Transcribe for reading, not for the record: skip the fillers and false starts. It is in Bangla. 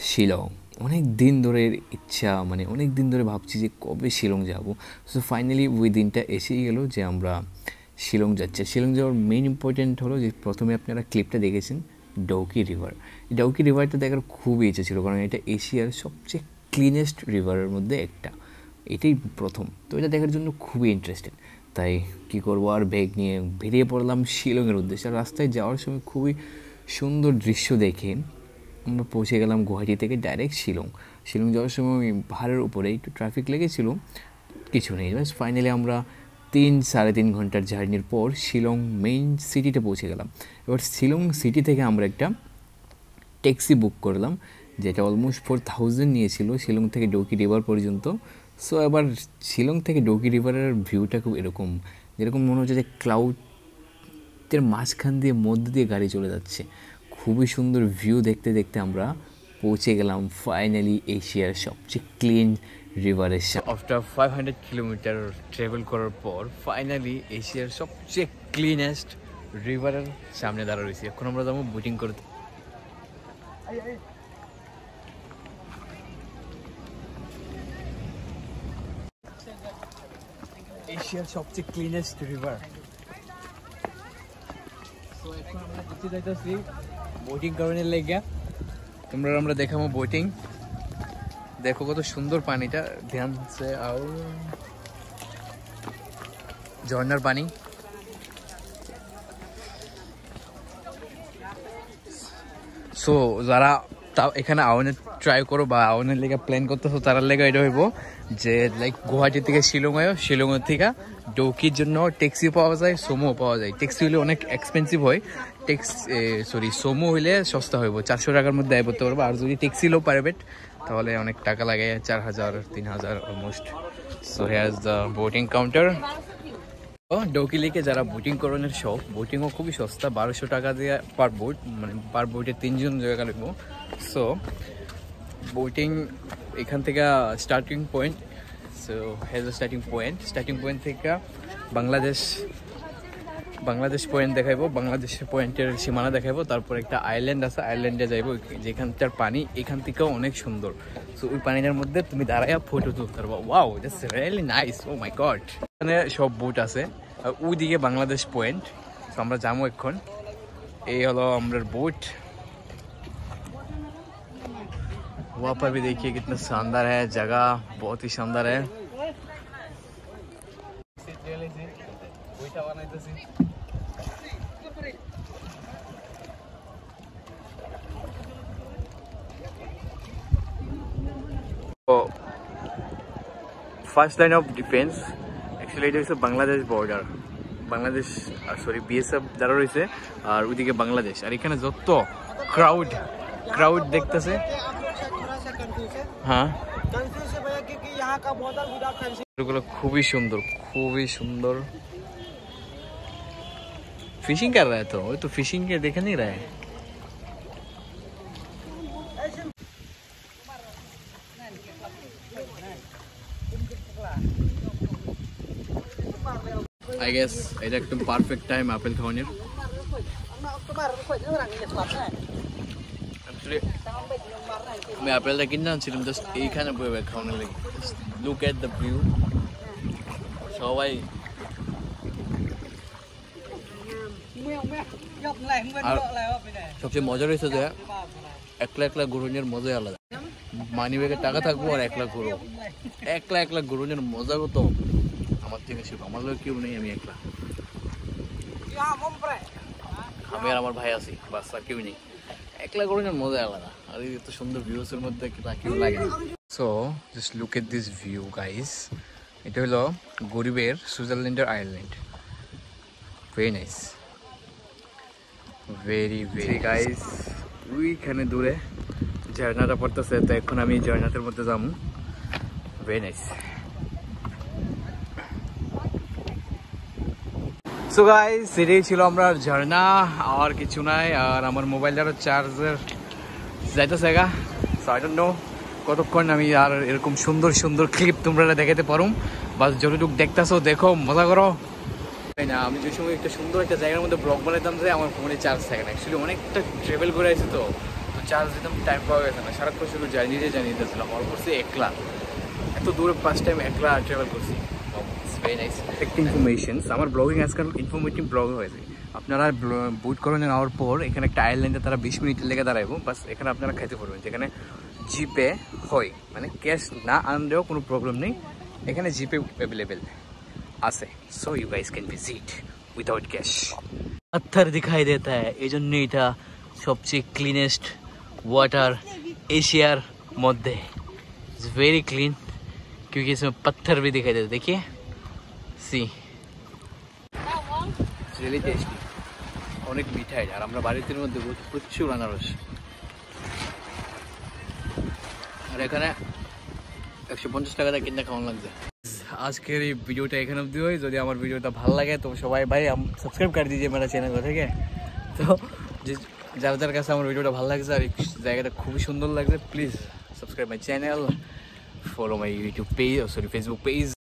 শিলং অনেক দিন ধরে ইচ্ছা, মানে অনেক দিন ধরে ভাবছি যে কবে শিলং যাব। সো ফাইনালি ওই দিনটা এসেই গেল যে আমরা শিলং যাচ্ছি। শিলং যাওয়ার মেইন ইম্পর্টেন্ট হলো যে প্রথমে আপনারা ক্লিপটা দেখেছেন ডাউকি রিভার। এই ডাউকি রিভারটা দেখার খুবই ইচ্ছে ছিল, কারণ এটা এশিয়ার সবচেয়ে ক্লিনেস্ট রিভারের মধ্যে একটা, এটাই প্রথম। তো এটা দেখার জন্য খুবই ইন্টারেস্টেড। তাই কী করবো, আর ব্যাগ নিয়ে বেরিয়ে পড়লাম শিলংয়ের উদ্দেশ্যে। আর রাস্তায় যাওয়ার সময় খুবই সুন্দর দৃশ্য দেখে আমরা পৌঁছে গেলাম গুয়াহাটি থেকে ডাইরেক্ট শিলং। শিলং যাওয়ার সময় পাহাড়ের উপরে একটু ট্রাফিক লেগেছিল, কিছু নেই। বাস ফাইনালি আমরা 3-3.5 ঘন্টার জার্নির পর শিলং মেইন সিটিতে পৌঁছে গেলাম। এবার শিলং সিটি থেকে আমরা একটা ট্যাক্সি বুক করলাম, যেটা অলমোস্ট 4000 নিয়েছিল শিলং থেকে ডৌকি রিভার পর্যন্ত। সো এবার শিলং থেকে ডৌকি রিভারের ভিউটা খুব এরকম, যেরকম মনে হচ্ছে যে ক্লাউডের মাঝখান দিয়ে মধ্য দিয়ে গাড়ি চলে যাচ্ছে। খুবই সুন্দর ভিউ দেখতে দেখতে আমরা পৌঁছে গেলাম ফাইনালি এশিয়ার সবচেয়ে ক্লিন রিভারের সামনে। আফটার 500 কিলোমিটার ট্রাভেল করার পর ফাইনালি এশিয়ার সবচেয়ে ক্লিনেস্ট রিভারের সামনে দাঁড়া রয়েছি। এখন আমরা যাবো বোটিং করতে। এশিয়ার সবচেয়ে ক্লিনেস্ট রিভার। তো এখন আমরা যেতে যাইতেছি বোটিং করানোর লেগে। তোমরা আমরা দেখাবো বোটিং, দেখো কত সুন্দর পানিটা, ধ্যান সে আও ঝর্ণার পানি। সো যারা তাও এখানে আওয়ানের ট্রাই করো বা আওয়ানের লেগে প্ল্যান করতেছো, তার লেগে এটা হইব যে লাইক গুয়াহাটি থেকে শিলং আয়ো, শিলংয়ের থেকে ডৌকির জন্য ট্যাক্সি পাওয়া যায়, সোমো পাওয়া যায়। ট্যাক্সি হলে অনেক এক্সপেন্সিভ হয়, সোমো হইলে সস্তা হইব, 400 টাকার মধ্যে আয় করতে পারবো। আর যদি ট্যাক্সি লো প্রাইভেট তাহলে অনেক টাকা লাগে, 4000-3000 almost. So here is the boating counter. Dawki লেকে যারা বোটিং করানোর শখ, বোটিংও খুবই সস্তা, 1200 টাকা দিয়ে পার বোট, মানে পার বোটে 3 জন জায়গা লাগবো। সো বোটিং এখান থেকে starting point, so has a starting point থেকে বাংলাদেশ পয়েন্ট দেখাইবো, বাংলাদেশের পয়েন্টের সীমানা দেখাইবো। তারপর একটা আইল্যান্ড আছে, আইল্যান্ডে যাইবো, যেখানটার পানি এখান থেকেও অনেক সুন্দর। সো ওই পানিটার মধ্যে তুমি দাঁড়াইয়া ফটো তুলতে পারবো। Wow, that's really nice, oh my god. এখানে সব বোট আছে, আর ওইদিকে বাংলাদেশ পয়েন্ট। তো আমরা যাবো এখন, এই হলো আমরা বোট। वहाँ पर भी देखिए कितना शानदार है, जगह बहुत ही शानदार है। First line of defence actually এটা হচ্ছে বাংলাদেশ বর্ডার, বাংলাদেশ বিএসএফ যারা রয়েছে, আর ওইদিকে বাংলাদেশ। আর এখানে যত ক্রাউড দেখতেছে, হ্যাঁ এগুলো খুবই সুন্দর। फिशिंग कर रहा है तो वो तो फिशिंग के देख नहीं रहा है। I guess এটা একদম পারফেক্ট টাইম আপেল খাওয়ানোর। আমি আপেলটা কিনে আনছিলাম জাস্ট এইখানে বসে খাওয়ানোর লাগে। লুক এট দ্য ভিউ, সবাই। আর সবচেয়ে মজা রয়েছে যে একলা ঘুরনের মজাই আলাদা। মানি ব্যাগে টাকা থাকবো আর একলা ঘুরনের মজা কত আমার থেকে শিখবো। আমার লোক কেউ নেই, আমি একলা, আমি আর আমার ভাই আছি, বাস আর কেউ নেই। একলা ঘুরনের মজা আলাদা, আর এই এত সুন্দর ভিউসের মধ্যে কেউ লাগে না। So just look at this view guys. এটা হলো গরিবের সুইজারল্যান্ডের Ireland. Very nice, very guys. ওইখানে দূরে ঝর্ণাটা পড়তেছে, তো এখন আমি ঝর্ণাটার মধ্যে যাবো। Very nice. সো গাইস এটাই ছিল আমরা ঝর্ণা, আর কিছু নাই। আর আমার মোবাইলটারও চার্জার যাইতেছে গা। সো আই ডোন্ট নো কতক্ষণ আমি আর এরকম সুন্দর ক্লিপ তোমরা দেখাতে পারো। বাস যতটুকু দেখতেছো দেখো, মজা করো। না আমি যে সময় একটা সুন্দর একটা জায়গার মধ্যে ব্লগ বানাইতাম যে আমার ফোনে চার্জ থাকে না। অ্যাকচুয়ালি অনেকটা ট্রাভেল করে আসি, তো চার্জ দিতাম, টাইম পাওয়া গেছে না, সারাক্ষণ শুধু নিজে জানিয়ে দিতেছিলাম। অল করছি একলা, এত দূরে ফার্স্ট টাইম একলা ট্রাভেল করছি। ভেরি নাইস একটা ইনফরমেশনস। আমার ব্লগিং আজকাল ইনফরমেটিভ ব্লগ হয়েছে। আপনারা বুট করে নেওয়ার পর এখানে একটা আইল্যান্ডে তারা 20 মিনিটের লেগে দাঁড়াইব, বাস এখানে আপনারা খাইতে পারবেন। যেখানে জিপে হয়, মানে ক্যাশ না আনলেও কোনো প্রবলেম নেই, এখানে জিপে অ্যাভেলেবেল আছে। So you guys can visit without cash. পাথর দিখাই দেতা হ্যায়, এই জন্য এটা সবচেয়ে ক্লিনেস্ট ওয়াটার एशियार मध्य। इट्स वेरी क्लीन क्योंकि इसमें पत्थर भी दिखाई देते, देखिए सी रियली टेस्टी, অনেক মিঠাই। আর আমরা বাড়ির মধ্যে প্রচুর আনারস, আর এখানে 150 টাকা দিয়ে কিনে খাওয়ানো লাগছে। আজকের এই ভিডিওটা এখানে অবধি হয়। যদি আমার ভিডিওটা ভালো লাগে তো সবাই ভাই সাবস্ক্রাইব করে দিজিয়ে मेरा চ্যানেল থেকে। তো যারা যার কাছে আমার ভিডিওটা ভালো লাগছে আর এই জায়গাটা খুবই সুন্দর লাগছে, please subscribe my channel, follow my YouTube page, sorry Facebook page.